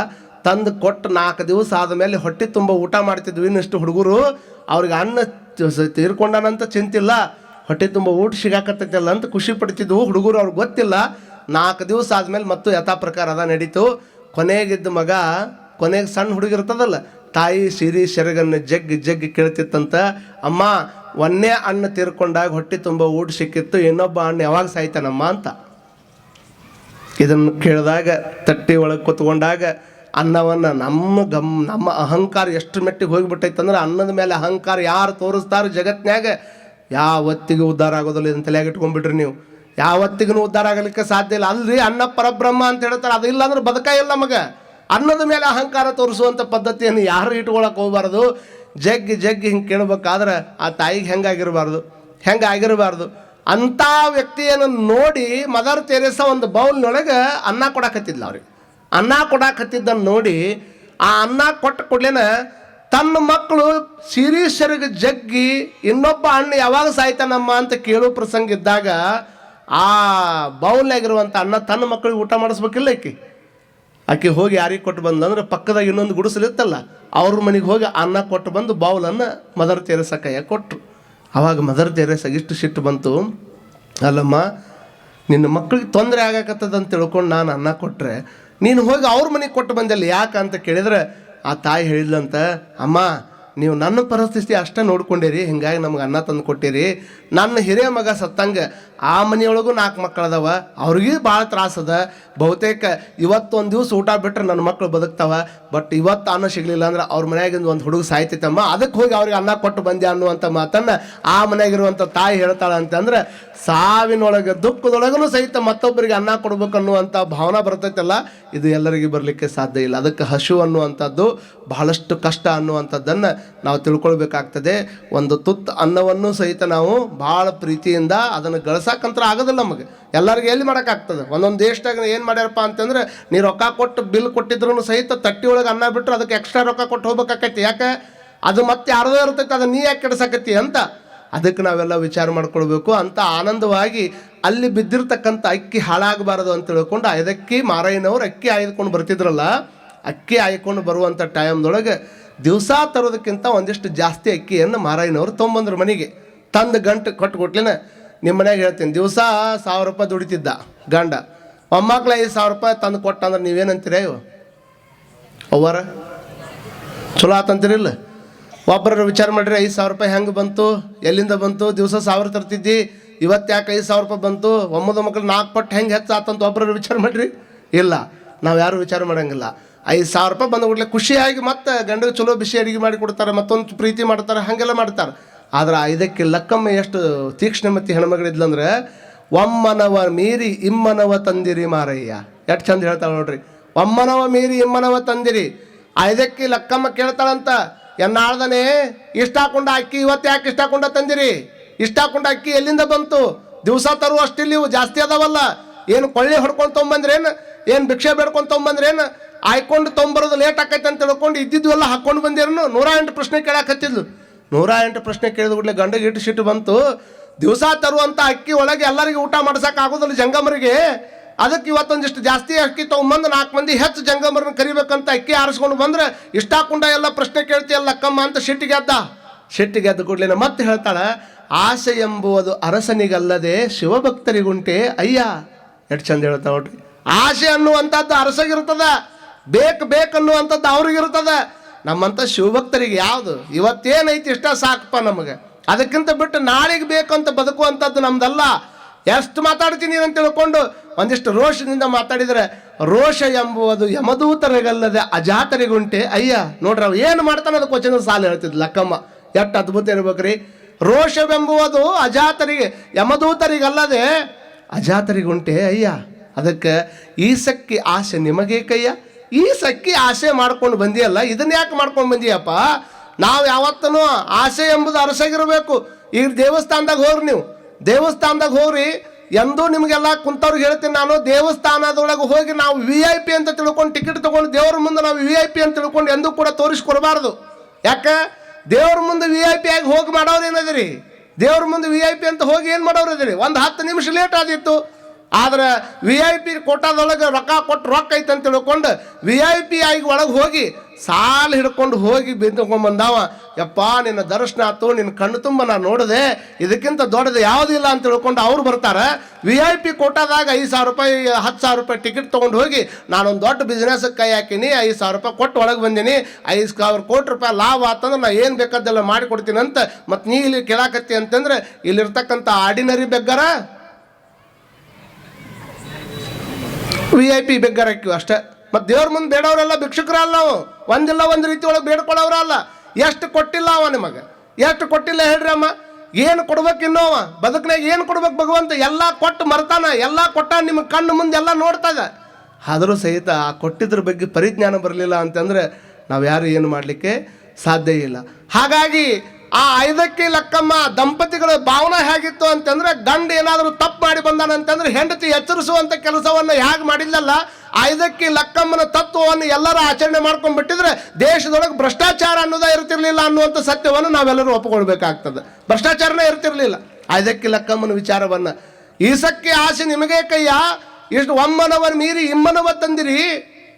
ತಂದು ಕೊಟ್ಟು 4 ದಿವಸ ಆದಮೇಲೆ ಹೊಟ್ಟೆ ತುಂಬ ಊಟ ಮಾಡ್ತಿದ್ವಿ. ಇನ್ನಿಷ್ಟು ಹುಡುಗರು ಅವ್ರಿಗೆ ಅನ್ನ ತೀರ್ಕೊಂಡಾನಂತ ಚಿಂತಿಲ್ಲ, ಹೊಟ್ಟೆ ತುಂಬ ಊಟ ಸಿಗಾಕತ್ತೈತಲ್ಲ ಅಂತ ಖುಷಿ ಪಡ್ತಿದ್ವು ಹುಡುಗರು. ಅವ್ರಿಗೆ ಗೊತ್ತಿಲ್ಲ 4 ದಿವಸ ಆದಮೇಲೆ ಮತ್ತು ಯಥಾ ಪ್ರಕಾರ ಅದ ನಡೀತು. ಕೊನೆಗಿದ್ದ ಮಗ, ಕೊನೆಗೆ ಸಣ್ಣ ಹುಡುಗಿರ್ತದಲ್ಲ, ತಾಯಿ ಸಿರಿ ಸೆರಗನ್ನು ಜಗ್ಗಿ ಕೇಳ್ತಿತ್ತಂತ, ಅಮ್ಮ ಒಂದೇ ಅನ್ನ ತೀರ್ಕೊಂಡಾಗ ಹೊಟ್ಟೆ ತುಂಬ ಊಟ ಸಿಕ್ಕಿತ್ತು, ಇನ್ನೊಬ್ಬ ಅಣ್ಣ ಯಾವಾಗ ಸಾಯ್ತಾನಮ್ಮ ಅಂತ. ಇದನ್ನು ಕೇಳಿದಾಗ ತಟ್ಟಿ ಒಳಗೆ ಕೂತ್ಕೊಂಡಾಗ ಅನ್ನವನ್ನು ನಮ್ಮ ಅಹಂಕಾರ ಎಷ್ಟು ಮೆಟ್ಟಿಗೆ ಹೋಗಿಬಿಟ್ಟೈತೆ ಅಂದ್ರೆ, ಅನ್ನದ ಮೇಲೆ ಅಹಂಕಾರ ಯಾರು ತೋರಿಸ್ತಾರೋ ಜಗತ್ತಿನಾಗ ಯಾವತ್ತಿಗೂ ಉದ್ಧಾರ ಆಗೋದಿಲ್ಲ. ಇದನ್ನು ತಲೆಯಾಗಿ ಇಟ್ಕೊಂಡ್ಬಿಟ್ರಿ ನೀವು. ಯಾವತ್ತಿಗೂ ಉದ್ಧಾರ ಆಗಲಿಕ್ಕೆ ಸಾಧ್ಯ ಇಲ್ಲ. ಅಲ್ರಿ ಅನ್ನ ಪರಬ್ರಹ್ಮ ಅಂತ ಹೇಳ್ತಾರೆ, ಅದು ಇಲ್ಲ ಅಂದ್ರೆ ಬದುಕ ಇಲ್ಲ ಮಗ. ಅನ್ನದ ಮೇಲೆ ಅಹಂಕಾರ ತೋರಿಸುವಂಥ ಪದ್ಧತಿಯನ್ನು ಯಾರು ಇಟ್ಕೊಳಕ್ಕೆ ಹೋಗಬಾರ್ದು. ಜಗ್ಗಿ ಹಿಂಗೆ ಕೇಳಬೇಕಾದ್ರೆ ಆ ತಾಯಿಗೆ ಹೆಂಗಾಗಿರಬಾರ್ದು ಅಂಥ ವ್ಯಕ್ತಿಯನ್ನು ನೋಡಿ ಮದರ್ ತೆರೇಸಾ ಒಂದು ಬೌಲ್ನೊಳಗೆ ಅನ್ನ ಕೊಡಾಕತ್ತಿದ್ಲ. ಅವ್ರಿಗೆ ಅನ್ನ ಕೊಡಾಕತ್ತಿದ್ದನ್ನು ನೋಡಿ ಆ ಅನ್ನ ಕೊಡ್ಲೇನ ತನ್ನ ಮಕ್ಕಳು ಸೀರಿಯಸ್ಸರಿಗೆ ಜಗ್ಗಿ ಇನ್ನೊಬ್ಬ ಅಣ್ಣ ಯಾವಾಗ ಸಾಯ್ತಾನಮ್ಮ ಅಂತ ಕೇಳೋ ಪ್ರಸಂಗ ಇದ್ದಾಗ ಆ ಬೌಲ್ನಾಗಿರುವಂಥ ಅನ್ನ ತನ್ನ ಮಕ್ಕಳಿಗೆ ಊಟ ಮಾಡಿಸ್ಬೇಕಿಲ್ಲ. ಆಕೆ ಹೋಗಿ ಯಾರಿಗೆ ಕೊಟ್ಟು ಬಂದಂದ್ರೆ ಪಕ್ಕದಾಗ ಇನ್ನೊಂದು ಗುಡಿಸಲಿತ್ತಲ್ಲ, ಅವ್ರ ಮನೆಗೆ ಹೋಗಿ ಅನ್ನ ಕೊಟ್ಟು ಬಂದು ಬೌಲನ್ನು ಮದರ್ ತೆರೇಸಾ ಕೈಯಾಗ ಕೊಟ್ಟರು. ಆವಾಗ ಮದರ್ ತೆರೇಸಾಗೆ ಇಷ್ಟು ಸಿಟ್ಟು ಬಂತು, ಅಲ್ಲಮ್ಮ ನಿನ್ನ ಮಕ್ಕಳಿಗೆ ತೊಂದರೆ ಆಗಾಕತ್ತದ ಅಂತ ತಿಳ್ಕೊಂಡು ನಾನು ಅನ್ನ ಕೊಟ್ಟರೆ ನೀನು ಹೋಗಿ ಅವ್ರ ಮನೆಗೆ ಕೊಟ್ಟು ಬಂದಲ್ಲಿ ಯಾಕೆ ಅಂತ ಕೇಳಿದ್ರೆ ಆ ತಾಯಿ ಹೇಳಿದ್ಲಂತ, ಅಮ್ಮ ನೀವು ನನ್ನ ಪರಿಸ್ಥಿತಿ ಅಷ್ಟೇ ನೋಡ್ಕೊಂಡಿರಿ, ಹಿಂಗಾಗಿ ನಮ್ಗೆ ಅನ್ನ ತಂದು ಕೊಟ್ಟಿರಿ. ನನ್ನ ಹಿರಿಯ ಮಗ ಸತ್ತಂಗೆ ಆ ಮನೆಯೊಳಗೂ 4 ಮಕ್ಕಳದವ, ಅವ್ರಿಗೂ ಭಾಳ ತ್ರಾಸದ. ಬಹುತೇಕ ಇವತ್ತೊಂದು ದಿವಸ ಊಟ ಬಿಟ್ಟರೆ ನನ್ನ ಮಕ್ಕಳು ಬದುಕ್ತಾವ, ಬಟ್ ಇವತ್ತು ಅನ್ನ ಸಿಗಲಿಲ್ಲ ಅಂದ್ರೆ ಅವ್ರ ಮನೆಯಾಗಿಂದ ಒಂದು ಹುಡುಗ ಸಾಯ್ತೈತಮ್ಮ, ಅದಕ್ಕೆ ಹೋಗಿ ಅವ್ರಿಗೆ ಅನ್ನ ಕೊಟ್ಟು ಬಂದೆ ಅನ್ನುವಂಥ ಮಾತನ್ನು ಆ ಮನೆಯಾಗಿರುವಂಥ ತಾಯಿ ಹೇಳ್ತಾಳೆ. ಅಂತಂದ್ರೆ ಸಾವಿನೊಳಗೆ ದುಃಖದೊಳಗೂ ಸಹಿತ ಮತ್ತೊಬ್ಬರಿಗೆ ಅನ್ನ ಕೊಡ್ಬೇಕು ಅನ್ನುವಂಥ ಭಾವನೆ ಬರ್ತೈತಲ್ಲ, ಇದು ಎಲ್ಲರಿಗೆ ಬರಲಿಕ್ಕೆ ಸಾಧ್ಯ ಇಲ್ಲ. ಅದಕ್ಕೆ ಹಸು ಅನ್ನುವಂಥದ್ದು ಬಹಳಷ್ಟು ಕಷ್ಟ ಅನ್ನುವಂಥದ್ದನ್ನು ನಾವು ತಿಳ್ಕೊಳ್ಬೇಕಾಗ್ತದೆ. ಒಂದು ತುತ್ತು ಅನ್ನವನ್ನು ಸಹಿತ ನಾವು ಭಾಳ ಪ್ರೀತಿಯಿಂದ ಅದನ್ನು ಗಳಿಸಕ್ಕಂತ್ರ ಆಗೋದಿಲ್ಲ ನಮಗೆ. ಎಲ್ಲರಿಗೂ ಎಲ್ಲಿ ಮಾಡೋಕ್ಕಾಗ್ತದೆ? ಒಂದೊಂದು ದೇಶದಾಗ ಏನು ಮಾಡ್ಯಾರಪ್ಪ ಅಂತಂದ್ರೆ, ನೀ ರೊಕ್ಕ ಕೊಟ್ಟು ಬಿಲ್ ಕೊಟ್ಟಿದ್ರು ಸಹಿತ ತಟ್ಟಿ ಒಳಗೆ ಅನ್ನ ಬಿಟ್ಟರು ಅದಕ್ಕೆ ಎಕ್ಸ್ಟ್ರಾ ರೊಕ್ಕ ಕೊಟ್ಟು ಹೋಗ್ಬೇಕಾಕೈತಿ. ಯಾಕೆ? ಅದು ಮತ್ತೆ ಯಾರ್ದೋ ಇರ್ತೈತೆ, ಅದನ್ನು ನೀ ಯಾಕೆ ಕೆಡ್ಸಕತ್ತಿ ಅಂತ. ಅದಕ್ಕೆ ನಾವೆಲ್ಲ ವಿಚಾರ ಮಾಡ್ಕೊಳ್ಬೇಕು. ಅಂತ ಆನಂದವಾಗಿ ಅಲ್ಲಿ ಬಿದ್ದಿರ್ತಕ್ಕಂಥ ಅಕ್ಕಿ ಹಾಳಾಗಬಾರದು ಅಂತ ತಿಳ್ಕೊಂಡು ಇದಕ್ಕೆ ಮಾರಯ್ಯನವ್ರು ಅಕ್ಕಿ ಆಯ್ದುಕೊಂಡು ಬರ್ತಿದ್ರಲ್ಲ, ಅಕ್ಕಿ ಆಯ್ಕೊಂಡು ಬರುವಂಥ ಟೈಮ್ದೊಳಗೆ ದಿವಸ ತರೋದಕ್ಕಿಂತ ಒಂದಿಷ್ಟು ಜಾಸ್ತಿ ಅಕ್ಕಿಯನ್ನು ಮಾರಯ್ಯನವ್ರು ತೊಗೊಂಬಂದ್ರು ಮನೆಗೆ. ತಂದು ಗಂಟು ಕೊಟ್ಲಿನ ನಿಮ್ಮ ಮನೆಯಾಗ ಹೇಳ್ತೀನಿ, ದಿವಸ 1000 ರೂಪಾಯಿ ದುಡಿತಿದ್ದ ಗಂಡ, ಮೊಮ್ಮಕ್ಳು 5000 ರೂಪಾಯಿ ತಂದು ಕೊಟ್ಟ ಅಂದ್ರೆ ನೀವೇನಂತೀರ? ಇವು ಅವ್ವರ ಚಲೋ ಆತಂತೀರಿಲ್ಲ? ಒಬ್ಬರ ವಿಚಾರ ಮಾಡಿರಿ, 5000 ರೂಪಾಯಿ ಹೆಂಗೆ ಬಂತು, ಎಲ್ಲಿಂದ ಬಂತು? ದಿವಸ 1000 ತರ್ತಿದ್ದಿ, ಇವತ್ತು ಯಾಕೆ 5000 ರೂಪಾಯಿ ಬಂತು? ಒಮ್ಮದ ಮಕ್ಕಳು 4 ಪಟ್ಟು ಹೆಂಗೆ ಹೆಚ್ಚಾತಂತ ಒಬ್ಬರ ವಿಚಾರ ಮಾಡಿರಿ? ಇಲ್ಲ, ನಾವು ಯಾರು ವಿಚಾರ ಮಾಡೋಂಗಿಲ್ಲ. 5000 ರೂಪಾಯಿ ಬಂದು ಕೂಡಲೇ ಖುಷಿಯಾಗಿ ಮತ್ತೆ ಗಂಡಿಗೆ ಚಲೋ ಬಿಸಿ ಅಡುಗೆ ಮಾಡಿ ಕೊಡ್ತಾರೆ, ಮತ್ತೊಂದು ಪ್ರೀತಿ ಮಾಡ್ತಾರೆ, ಹಾಗೆಲ್ಲ ಮಾಡ್ತಾರೆ. ಆದ್ರೆ ಇದಕ್ಕೆ ಲಕ್ಕಮ್ಮ ಎಷ್ಟು ತೀಕ್ಷ್ಣಮತಿ ಹೆಣ್ಮಗಳಿದ್ಲಂದ್ರೆ, ಒಮ್ಮನವ ಮೀರಿ ಇಮ್ಮನವ ತಂದಿರಿ ಮಾರಯ್ಯ. ಎಷ್ಟು ಚಂದ ಹೇಳ್ತಾಳೆ ನೋಡ್ರಿ, ಒಮ್ಮನವ ಮೀರಿ ಇಮ್ಮನವ ತಂದಿರಿ. ಇದಕ್ಕೆ ಲಕ್ಕಮ್ಮ ಕೇಳ್ತಾಳಂತ, ಎನ್ನಾಳ್ದನೆ ಇಷ್ಟ ಹಾಕೊಂಡ ಅಕ್ಕಿ ಇವತ್ತು ಯಾಕೆ ಇಷ್ಟ ಹಾಕೊಂಡ ತಂದಿರಿ? ಇಷ್ಟ ಹಾಕೊಂಡ ಅಕ್ಕಿ ಎಲ್ಲಿಂದ ಬಂತು? ದಿವಸ ತರುವ ಅಷ್ಟಿಲ್ಲಿ ಇವು ಜಾಸ್ತಿ ಅದಾವಲ್ಲ, ಏನು ಕೊಳ್ಳಿ ಹೊಡ್ಕೊಂಡು ತೊಗೊಂಬಂದ್ರೇನು? ಏನು ಭಿಕ್ಷೆ ಬೇಡ್ಕೊಂಡು ತೊಗೊಂಬಂದ್ರೇನು? ಆಯ್ಕೊಂಡು ತೊಗೊಂಬರೋದು ಲೇಟ್ ಆಕೈತೆ ಅಂತ ತಿಳ್ಕೊಂಡು ಇದ್ದಿದ್ವೆಲ್ಲ ಹಾಕ್ಕೊಂಡು ಬಂದಿರೇನು? 108 ಪ್ರಶ್ನೆ ಕೇಳಾಕತ್ತಿದ್ಲು. 108 ಪ್ರಶ್ನೆ ಕೇಳಿದ ಕೂಡಲೇ ಗಂಡಗೆ ಇಟ್ಟು ಸಿಟ್ಟು ಬಂತು. ದಿವಸ ತರುವಂಥ ಅಕ್ಕಿ ಒಳಗೆ ಎಲ್ಲರಿಗೆ ಊಟ ಮಾಡ್ಸಕ್ಕೆ ಆಗೋದಿಲ್ಲ ಜಂಗಮರಿಗೆ, ಅದಕ್ಕೆ ಇವತ್ತೊಂದಿಷ್ಟು ಜಾಸ್ತಿ ಅಕ್ಕಿ ತೊಗೊಂಬಂದು 4 ಮಂದಿ ಹೆಚ್ಚು ಜಂಗಮರನ್ನ ಕರಿಬೇಕಂತ ಅಕ್ಕಿ ಆರಿಸ್ಕೊಂಡು ಬಂದ್ರೆ ಇಷ್ಟ ಹಾಕೊಂಡ ಎಲ್ಲ ಪ್ರಶ್ನೆ ಕೇಳ್ತೀಯಲ್ಲ ಅಕ್ಕಮ್ಮ ಅಂತ ಸಿಟ್ಟಿಗೆದ್ದ ಕೂಡಲೇ ಮತ್ತೆ ಹೇಳ್ತಾಳೆ, ಆಸೆ ಎಂಬುವುದು ಅರಸನಿಗಲ್ಲದೆ ಶಿವಭಕ್ತರಿಗುಂಟೆ ಅಯ್ಯ. ಎಷ್ಟು ಚಂದ ಹೇಳ್ತಾ ನೋಡ್ರಿ. ಆಸೆ ಅನ್ನುವಂಥದ್ದು ಅರಸಗಿರ್ತದ, ಬೇಕನ್ನುವಂಥದ್ದು ಅವ್ರಿಗಿರ್ತದ. ನಮ್ಮಂಥ ಶಿವಭಕ್ತರಿಗೆ ಯಾವುದು ಇವತ್ತೇನೈತಿ ಇಷ್ಟ ಸಾಕಪ್ಪ ನಮಗೆ, ಅದಕ್ಕಿಂತ ಬಿಟ್ಟು ನಾಳೆಗೆ ಬೇಕಂತ ಬದುಕುವಂಥದ್ದು ನಮ್ದಲ್ಲ. ಎಷ್ಟು ಮಾತಾಡ್ತೀನಿ ಅಂತ ತಿಳ್ಕೊಂಡು ಒಂದಿಷ್ಟು ರೋಷದಿಂದ ಮಾತಾಡಿದರೆ, ರೋಷ ಎಂಬುವುದು ಯಮದೂತರಿಗಲ್ಲದೆ ಅಜಾತರಿಗುಂಟೆ ಅಯ್ಯ. ನೋಡ್ರಿ ಅವು ಏನು ಮಾಡ್ತಾನೆ ಅದಕ್ಕೆ ವಚನ ಸಾಲ ಹೇಳ್ತಿದ್ಲು ಲಕ್ಕಮ್ಮ. ಎಷ್ಟು ಅದ್ಭುತ ಇರ್ಬೇಕ್ರಿ. ರೋಷವೆಂಬುವುದು ಅಜಾತರಿಗೆ ಯಮದೂತರಿಗಲ್ಲದೆ ಅಜಾತರಿಗುಂಟೆ ಅಯ್ಯ. ಅದಕ್ಕೆ ಈ ಸಕ್ಕಿ ಆಸೆ ನಿಮಗೆ ಕಯ್ಯ, ಈ ಸಕ್ಕಿ ಆಸೆ ಮಾಡ್ಕೊಂಡು ಬಂದಿಯಲ್ಲ, ಇದನ್ನ ಯಾಕೆ ಮಾಡ್ಕೊಂಡು ಬಂದಿಯಪ್ಪ? ನಾವು ಯಾವತ್ತೂ ಆಸೆ ಎಂಬುದು ಅರಸಾಗಿರಬೇಕು. ಈಗ ದೇವಸ್ಥಾನದಾಗ ಹೋಗ್ರಿ, ನೀವು ದೇವಸ್ಥಾನದಾಗ ಹೋಗ್ರಿ, ಎಂದೂ ನಿಮಗೆಲ್ಲ ಕುಂತವ್ರಿಗೆ ಹೇಳ್ತೀನಿ ನಾನು, ದೇವಸ್ಥಾನದೊಳಗೆ ಹೋಗಿ ನಾವು VIP ಅಂತ ತಿಳ್ಕೊಂಡು ಟಿಕೆಟ್ ತೊಗೊಂಡು ದೇವ್ರ ಮುಂದೆ ನಾವು VIP ಅಂತ ತಿಳ್ಕೊಂಡು ಎಂದೂ ಕೂಡ ತೋರಿಸ್ಕೊಡ್ಬಾರ್ದು. ಯಾಕೆ? ದೇವ್ರ ಮುಂದೆ VIP ಆಗಿ ಹೋಗಿ ಮಾಡೋರು ಏನದಿರಿ? ದೇವ್ರ ಮುಂದೆ VIP ಅಂತ ಹೋಗಿ ಏನು ಮಾಡೋರು ಇದಿರಿ? ಒಂದು 10 ನಿಮಿಷ ಲೇಟ್ ಆದಿತ್ತು, ಆದ್ರೆ VIP ಕೋಟಾದೊಳಗೆ ರೊಕ್ಕ ಐತೆ ಅಂತ ತಿಳ್ಕೊಂಡು VIP ಆಗಿ ಒಳಗೆ ಹೋಗಿ ಸಾಲು ಹಿಡ್ಕೊಂಡು ಹೋಗಿ ಬಿದ್ದುಕೊಂಡ್ಬಂದಾವ. ಯಪ್ಪ ನಿನ್ನ ದರ್ಶನ ಆಯ್ತು, ನಿನ್ನ ಕಣ್ಣು ತುಂಬ ನಾನು ನೋಡಿದೆ, ಇದಕ್ಕಿಂತ ದೊಡ್ಡದು ಯಾವುದಿಲ್ಲ ಅಂತ ತಿಳ್ಕೊಂಡು ಅವ್ರು ಬರ್ತಾರೆ. VIP ಕೋಟಾದಾಗ 5000 ರೂಪಾಯಿ 10,000 ರೂಪಾಯಿ ಟಿಕೆಟ್ ತೊಗೊಂಡು ಹೋಗಿ ನಾನೊಂದು ದೊಡ್ಡ ಬಿಸ್ನೆಸ್ಗೆ ಕೈ ಹಾಕಿನಿ, 5000 ರೂಪಾಯಿ ಕೊಟ್ಟು ಒಳಗೆ ಬಂದೀನಿ, 5,000 ಕೋಟಿ ರೂಪಾಯಿ ಲಾಭ ಆತಂದ್ರೆ ನಾನು ಏನು ಬೇಕಾದೆಲ್ಲ ಮಾಡಿಕೊಡ್ತೀನಿ ಅಂತ. ಮತ್ತು ನೀ ಇಲ್ಲಿ ಕೇಳಾಕತ್ತಿ ಅಂತಂದ್ರೆ ಇಲ್ಲಿರ್ತಕ್ಕಂಥ ಆರ್ಡಿನರಿ ಬೆಗ್ಗರ VIP ಬೆಗ್ಗರ ಹಾಕಿವು ಅಷ್ಟೇ. ಮತ್ತು ದೇವ್ರ ಮುಂದೆ ಬೇಡವರೆಲ್ಲ ಭಿಕ್ಷುಕರಲ್ಲ, ನಾವು ಒಂದಿಲ್ಲ ಒಂದು ರೀತಿ ಒಳಗೆ ಬೇಡ್ಕೊಳ್ಳೋರಲ್ಲ. ಎಷ್ಟು ಕೊಟ್ಟಿಲ್ಲ ಅವ ನಿಮಗೆ, ಎಷ್ಟು ಕೊಟ್ಟಿಲ್ಲ ಹೇಳ್ರಿ ಅಮ್ಮ? ಏನು ಕೊಡ್ಬೇಕು ಇನ್ನೋ ಅವ ಬದುಕಿನಾಗ? ಏನು ಕೊಡ್ಬೇಕು ಭಗವಂತ? ಎಲ್ಲ ಕೊಟ್ಟು ಮರ್ತಾನ, ಎಲ್ಲ ಕೊಟ್ಟ ನಿಮ್ಮ ಕಣ್ಣು ಮುಂದೆ ಎಲ್ಲ ನೋಡ್ತದ. ಆದರೂ ಸಹಿತ ಆ ಕೊಟ್ಟಿದ್ರ ಬಗ್ಗೆ ಪರಿಜ್ಞಾನ ಬರಲಿಲ್ಲ ಅಂತಂದರೆ ನಾವು ಯಾರು ಏನು ಮಾಡಲಿಕ್ಕೆ ಸಾಧ್ಯ ಇಲ್ಲ. ಹಾಗಾಗಿ ಆ 5ಕ್ಕೆ ಲಕ್ಕಮ್ಮ ದಂಪತಿಗಳ ಭಾವನೆ ಹೇಗಿತ್ತು ಅಂತಂದ್ರೆ, ಗಂಡ ಏನಾದರೂ ತಪ್ಪು ಮಾಡಿ ಬಂದಾನಂತಂದ್ರೆ ಹೆಂಡತಿ ಎಚ್ಚರಿಸುವಂಥ ಕೆಲಸವನ್ನು ಹೇಗೆ ಮಾಡಿಲ್ಲಲ್ಲ, 5ಕ್ಕೆ ಲಕ್ಕಮ್ಮನ ತತ್ವವನ್ನು ಎಲ್ಲರೂ ಆಚರಣೆ ಮಾಡ್ಕೊಂಡ್ಬಿಟ್ಟಿದ್ರೆ ದೇಶದೊಳಗೆ ಭ್ರಷ್ಟಾಚಾರ ಅನ್ನೋದೇ ಇರ್ತಿರ್ಲಿಲ್ಲ ಅನ್ನುವಂಥ ಸತ್ಯವನ್ನು ನಾವೆಲ್ಲರೂ ಒಪ್ಕೊಳ್ಬೇಕಾಗ್ತದೆ. ಭ್ರಷ್ಟಾಚಾರನೇ ಇರ್ತಿರ್ಲಿಲ್ಲ 5ಕ್ಕೆ ಲಕ್ಕಮ್ಮನ ವಿಚಾರವನ್ನು. ಈಸಕ್ಕೆ ಆಸೆ ನಿಮಗೆ ಕಯ್ಯ, ಇಷ್ಟು ಒಮ್ಮನವರ್ ಮೀರಿ ಇಮ್ಮನವ ತಂದಿರಿ,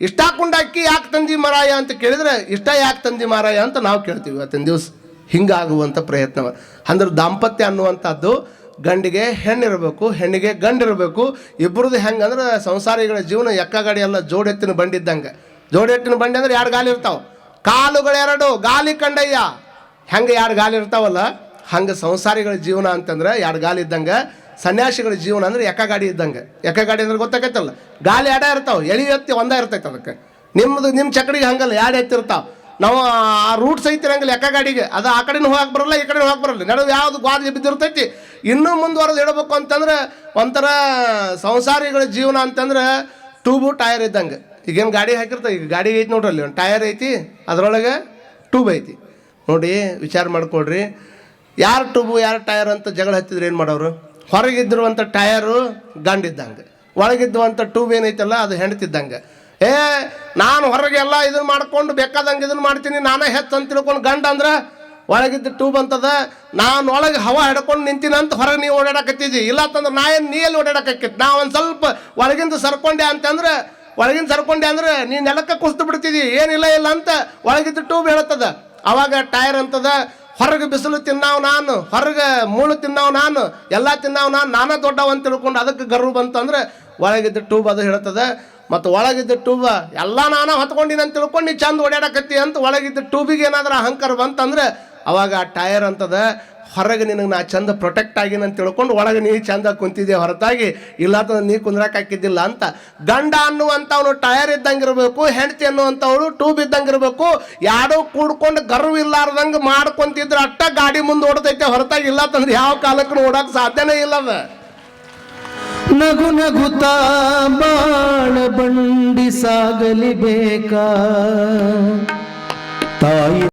ಇಷ್ಟ ಹಾಕೊಂಡ ಅಕ್ಕಿ ಯಾಕೆ ತಂದಿ ಮಾರಾಯ ಅಂತ ಕೇಳಿದ್ರೆ, ಇಷ್ಟ ಯಾಕೆ ತಂದಿ ಮಾರಾಯ ಅಂತ ನಾವು ಕೇಳ್ತೀವಿ ಇವತ್ತಿನ ದಿವಸ. ಹಿಂಗಾಗುವಂಥ ಪ್ರಯತ್ನವ ಅಂದ್ರೆ ದಾಂಪತ್ಯ ಅನ್ನುವಂಥದ್ದು ಗಂಡಿಗೆ ಹೆಣ್ಣಿರಬೇಕು, ಹೆಣ್ಣಿಗೆ ಗಂಡಿರಬೇಕು. ಇಬ್ಬರದು ಹೆಂಗಂದ್ರೆ ಸಂಸಾರಿಗಳ ಜೀವನ ಎಕ್ಕ ಗಾಡಿ ಎಲ್ಲ ಜೋಡೆತ್ತಿನ ಬಂಡಿ ಇದ್ದಂಗೆ. ಜೋಡೆತ್ತಿನ ಬಂಡಿ ಅಂದ್ರೆ 2 ಗಾಲಿ ಇರ್ತಾವೆ, ಕಾಲುಗಳೆರಡು ಗಾಲಿ ಕಂಡಯ್ಯ. ಹೆಂಗೆ 2 ಗಾಲಿ ಇರ್ತಾವಲ್ಲ ಹಂಗೆ ಸಂಸಾರಿಗಳ ಜೀವನ ಅಂತಂದ್ರೆ 2 ಗಾಲಿ ಇದ್ದಂಗೆ. ಸನ್ಯಾಸಿಗಳ ಜೀವನ ಅಂದ್ರೆ ಎಕ್ಕ ಗಾಡಿ ಇದ್ದಂಗೆ. ಎಕ್ಕ ಗಾಡಿ ಅಂದ್ರೆ ಗೊತ್ತಾಗೈತಲ್ಲ, ಗಾಲಿ 2 ಇರ್ತಾವೆ, ಎಳಿ ಎತ್ತಿ 1 ಇರ್ತೈತೆ. ಅದಕ್ಕೆ ನಿಮ್ಮ ಚಕಡಿಗೆ ಹಂಗಲ್ಲ 2 ಎತ್ತಿರ್ತಾವೆ. ನಾವು ಆ ರೂಟ್ ಸಹಿತ ಇರಂಗಿಲ್ಲ ಎಕ್ಕ ಗಾಡಿಗೆ. ಅದು ಆ ಕಡೆನೂ ಹೋಗಕ್ಕೆ ಬರೋಲ್ಲ, ಈ ಕಡೆ ಹೋಗಕ್ಕೆ ಬರೋಲ್ಲ, ನಡುವೆ ಯಾವುದು ಗಾದಿ ಬಿದ್ದಿರ್ತೈತಿ. ಇನ್ನೂ ಮುಂದುವರೆದು ಇಡಬೇಕು ಅಂತಂದ್ರೆ ಒಂಥರ ಸಂಸಾರಿಗಳ ಜೀವನ ಅಂತಂದ್ರೆ ಟ್ಯೂಬು ಟೈರ್ ಇದ್ದಂಗೆ. ಈಗೇನು ಗಾಡಿ ಹಾಕಿರ್ತಾವೆ, ಈಗ ಗಾಡಿ ಐತಿ ನೋಡ್ರಿ, ಅಲ್ಲಿ ಒಂದು ಟೈರ್ ಐತಿ, ಅದರೊಳಗೆ ಟ್ಯೂಬ್ ಐತಿ ನೋಡಿ. ವಿಚಾರ ಮಾಡ್ಕೊಳ್ರಿ, ಯಾರು ಟ್ಯೂಬು ಯಾರು ಟೈರ್ ಅಂತ ಜಗಳ ಹತ್ತಿದ್ರೆ ಏನು ಮಾಡೋರು? ಹೊರಗಿದ್ದಿರುವಂಥ ಟಯರು ಗಂಡಿದ್ದಂಗೆ, ಒಳಗಿದ್ದುವಂಥ ಟ್ಯೂಬ್ ಏನೈತಲ್ಲ ಅದು ಹೆಣ್ತಿದ್ದಂಗೆ. ನಾನು ಹೊರಗೆ ಎಲ್ಲ ಇದನ್ನು ಮಾಡ್ಕೊಂಡು ಬೇಕಾದಂಗೆ ಇದನ್ನು ಮಾಡ್ತೀನಿ, ನಾನೇ ಹೆಚ್ಚು ಅಂತ ತಿಳ್ಕೊಂಡು ಗಂಡ ಅಂದ್ರೆ ಒಳಗಿದ್ದ ಟ್ಯೂಬ್ ಅಂತದ. ನಾನು ಒಳಗೆ ಹವಾ ಹಿಡ್ಕೊಂಡು ನಿಂತೀನಿ ಅಂತ ಹೊರಗೆ ನೀವು ಓಡಾಡಕತ್ತಿದ್ದಿ. ಇಲ್ಲ ಅಂತಂದ್ರೆ ನೀ ಎಲ್ಲಿ ಓಡಾಡಕತ್ತಿತ್ತು? ನಾ ಒಂದು ಸ್ವಲ್ಪ ಒಳಗಿಂದ ಸರ್ಕೊಂಡೆ ಅಂತಂದ್ರೆ, ಒಳಗಿಂದ ಸರ್ಕೊಂಡೆ ಅಂದ್ರೆ ನೀನು ನೆಲಕ್ಕೆ ಕುಸ್ದು ಬಿಡ್ತಿದ್ದಿ. ಏನಿಲ್ಲ ಇಲ್ಲ ಅಂತ ಒಳಗಿದ್ದ ಟ್ಯೂಬ್ ಹೇಳುತ್ತದ. ಅವಾಗ ಟೈರ್ ಅಂತದ, ಹೊರಗೆ ಬಿಸಿಲು ತಿನ್ನಾವು ನಾನು, ಹೊರಗೆ ಮೂಳು ತಿನ್ನಾವು ನಾನು, ಎಲ್ಲ ತಿನ್ನಾವು ನಾನು, ನಾನೇ ದೊಡ್ಡವ ಅಂತ ತಿಳ್ಕೊಂಡು ಅದಕ್ಕೆ ಗರ್ವ ಬಂತಂದ್ರೆ ಒಳಗಿದ್ದ ಟ್ಯೂಬ್ ಅದು ಹೇಳ್ತದೆ. ಮತ್ತು ಒಳಗಿದ್ದ ಟ್ಯೂಬ್ ಎಲ್ಲ ನಾನು ಹೊತ್ಕೊಂಡಿನಿ ಅಂತ ತಿಳ್ಕೊಂಡು ನೀ ಚಂದ ಓಡಾಡಕತ್ತಿ ಅಂತ ಒಳಗಿದ್ದ ಟ್ಯೂಬಿಗೆ ಏನಾದ್ರೂ ಅಹಂಕಾರ ಬಂತಂದ್ರೆ ಅವಾಗ ಆ ಟೈರ್ ಅಂತದ, ಹೊರಗೆ ನಿನಗೆ ನಾ ಚಂದ ಪ್ರೊಟೆಕ್ಟ್ ಆಗಿನ ಅಂತ ತಿಳ್ಕೊಂಡು ಒಳಗೆ ನೀ ಚಂದ ಕುಂತಿದ್ದೆ ಹೊರತಾಗಿ ಇಲ್ಲಾಂತಂದ್ರೆ ನೀ ಕುಂದ್ರಾಕ್ ಹಾಕಿದ್ದಿಲ್ಲ ಅಂತ. ಗಂಡ ಅನ್ನುವಂಥವನು ಟಯರ್ ಇದ್ದಂಗಿರ್ಬೇಕು, ಹೆಂಡತಿ ಅನ್ನುವಂಥವಳು ಟ್ಯೂಬ್ ಇದ್ದಂಗಿರ್ಬೇಕು. ಯಾರೋ ಕೂಡ್ಕೊಂಡು ಗರ್ವ ಇಲ್ಲಾರ್ದಂಗೆ ಮಾಡ್ಕೊಂತಿದ್ರೆ ಅಟ್ಟ ಗಾಡಿ ಮುಂದೆ ಓಡ್ತೈತೆ ಹೊರತಾಗಿ ಇಲ್ಲಾಂತಂದ್ರೆ ಯಾವ ಕಾಲಕ್ಕೂ ಓಡಕ್ಕೆ ಸಾಧ್ಯನೇ ಇಲ್ಲದ. ನಗು ನಗುತ್ತಾ ಬಾಳ ಬಂಡಿ ಸಾಗಲಿ ಬೇಕಾ ತಾಯಿ.